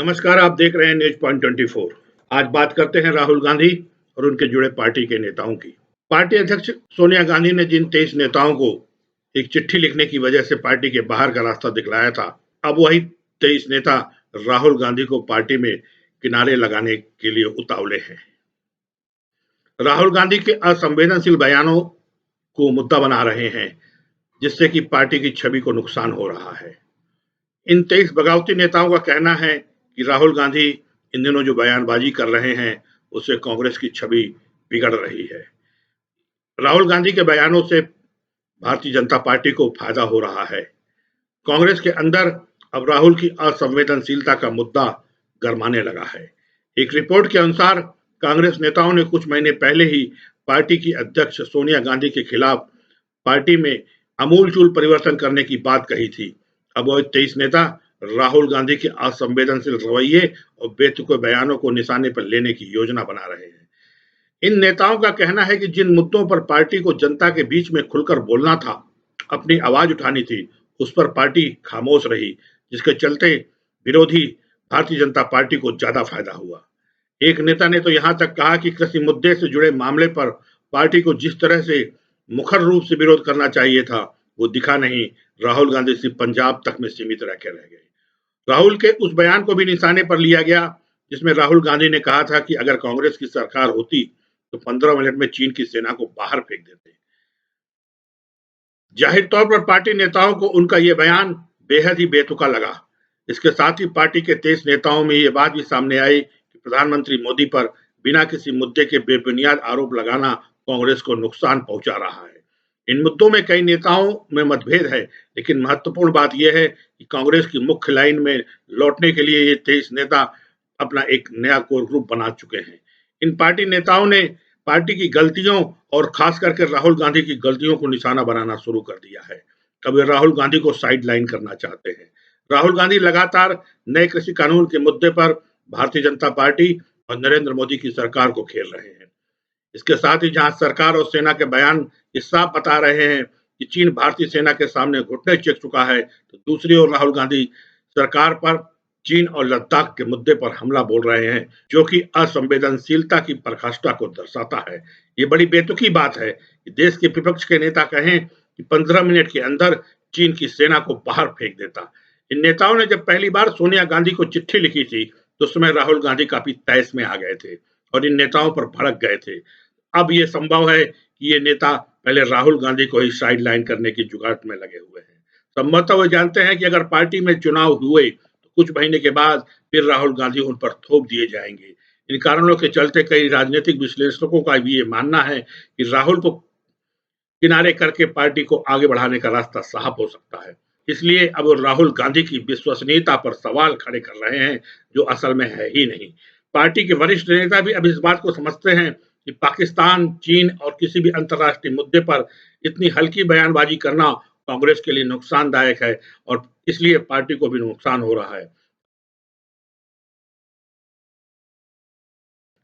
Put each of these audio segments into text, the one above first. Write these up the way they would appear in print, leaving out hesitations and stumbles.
नमस्कार, आप देख रहे हैं न्यूज पॉइंट 24। आज बात करते हैं राहुल गांधी और उनके जुड़े पार्टी के नेताओं की। पार्टी अध्यक्ष सोनिया गांधी ने जिन 23 नेताओं को एक चिट्ठी लिखने की वजह से पार्टी के बाहर का रास्ता दिखलाया था, अब वही 23 नेता राहुल गांधी को पार्टी में किनारे लगाने के लिए उतावले हैं। राहुल गांधी के असंवेदनशील बयानों को मुद्दा बना रहे हैं, जिससे कि पार्टी की छवि को नुकसान हो रहा है। इन 23 बगावती नेताओं का कहना है कि राहुल गांधी इन दिनों जो बयानबाजी कर रहे हैं, उससे कांग्रेस की छवि बिगड़ रही है। राहुल गांधी के बयानों से भारतीय जनता पार्टी को फायदा हो रहा है। कांग्रेस के अंदर अब राहुल की असंवेदनशीलता का मुद्दा गरमाने लगा है। एक रिपोर्ट के अनुसार कांग्रेस नेताओं ने कुछ महीने पहले ही पार्टी की अध्यक्ष सोनिया गांधी के खिलाफ पार्टी में आमूलचूल परिवर्तन करने की बात कही थी। अब वह 23 नेता राहुल गांधी के असंवेदनशील रवैये और बेतुके बयानों को निशाने पर लेने की योजना बना रहे हैं। इन नेताओं का कहना है कि जिन मुद्दों पर पार्टी को जनता के बीच में खुलकर बोलना था, अपनी आवाज उठानी थी, उस पर पार्टी खामोश रही, जिसके चलते विरोधी भारतीय जनता पार्टी को ज्यादा फायदा हुआ। एक नेता ने तो यहां तक कहा कि कृषि मुद्दे से जुड़े मामले पर पार्टी को जिस तरह से मुखर रूप से विरोध करना चाहिए था, वो दिखा नहीं। राहुल गांधी सिर्फ पंजाब तक में सीमित रह गए। राहुल के उस बयान को भी निशाने पर लिया गया, जिसमें राहुल गांधी ने कहा था कि अगर कांग्रेस की सरकार होती तो 15 मिनट में चीन की सेना को बाहर फेंक देते। जाहिर तौर पर पार्टी नेताओं को उनका यह बयान बेहद ही बेतुका लगा। इसके साथ ही पार्टी के 23 नेताओं में यह बात भी सामने आई कि प्रधानमंत्री मोदी पर बिना किसी मुद्दे के बेबुनियाद आरोप लगाना कांग्रेस को नुकसान पहुंचा रहा है। इन मुद्दों में कई नेताओं में मतभेद है, लेकिन महत्वपूर्ण बात यह है कि कांग्रेस की मुख्य लाइन में लौटने के लिए ये 23 नेता अपना एक नया कोर ग्रुप बना चुके हैं। इन पार्टी नेताओं ने पार्टी की गलतियों और खास करके राहुल गांधी की गलतियों को निशाना बनाना शुरू कर दिया है। अब वे राहुल गांधी को साइड लाइन करना चाहते हैं। राहुल गांधी लगातार नए कृषि कानून के मुद्दे पर भारतीय जनता पार्टी और नरेंद्र मोदी की सरकार को घेर रहे हैं। इसके साथ ही जहां सरकार और सेना के बयान इस साफ बता रहे हैं कि चीन भारतीय सेना के सामने घुटने टेक चुका है, तो दूसरी ओर राहुल गांधी सरकार पर चीन और लद्दाख के मुद्दे पर हमला बोल रहे हैं, जो कि असंवेदनशीलता की पराकाष्ठा को दर्शाता है। ये बड़ी बेतुकी बात है कि देश के विपक्ष के नेता कहें कि 15 मिनट के अंदर चीन की सेना को बाहर फेंक देता। इन नेताओं ने जब पहली बार सोनिया गांधी को चिट्ठी लिखी थी, तो उस समय राहुल गांधी काफी तैश में आ गए थे और इन नेताओं पर भड़क गए थे। अब ये संभव है कि ये नेता पहले राहुल गांधी को ही साइड लाइन करने की जुगाड़ में लगे हुए हैं। संभवतः वो जानते हैं कि अगर पार्टी में चुनाव हुए तो कुछ महीने के बाद फिर राहुल गांधी उन पर थोप दिए जाएंगे। इन कारणों के चलते कई राजनीतिक विश्लेषकों का भी ये मानना है कि राहुल को किनारे करके पार्टी को आगे बढ़ाने का रास्ता साफ हो सकता है। इसलिए अब राहुल गांधी की विश्वसनीयता पर सवाल खड़े कर रहे हैं, जो असल में है ही नहीं। पार्टी के वरिष्ठ नेता भी अब इस बात को समझते हैं कि पाकिस्तान, चीन और किसी भी अंतर्राष्ट्रीय मुद्दे पर इतनी हल्की बयानबाजी करना कांग्रेस के लिए नुकसानदायक है और इसलिए पार्टी को भी नुकसान हो रहा है।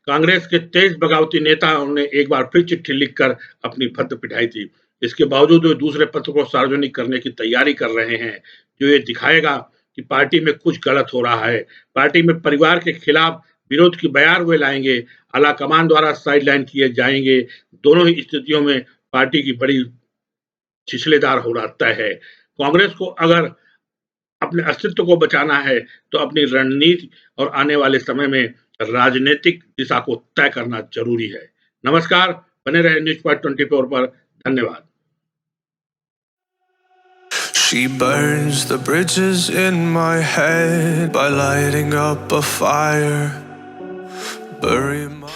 कांग्रेस के 23 बगावती नेताओं ने एक बार फिर चिट्ठी लिखकर अपनी फत पिटाई थी। इसके बावजूद वे दूसरे पत्र को सार्वजनिक करने की तैयारी कर रहे हैं, जो ये दिखाएगा कि पार्टी में कुछ गलत हो रहा है। पार्टी में परिवार के खिलाफ विरोध की बयान वे लाएंगे, आला कमान द्वारा साइडलाइन किए जाएंगे। दोनों ही स्थितियों में पार्टी की बड़ी छिछलेदार होना तय है। कांग्रेस को अगर अपने अस्तित्व को बचाना है, तो अपनी रणनीति और आने वाले समय में राजनीतिक दिशा को तय करना जरूरी है। नमस्कार, बने रहे न्यूज पॉइंट 24 पर। धन्यवाद। She burns the bridges in my head by lighting up a fire. Bury my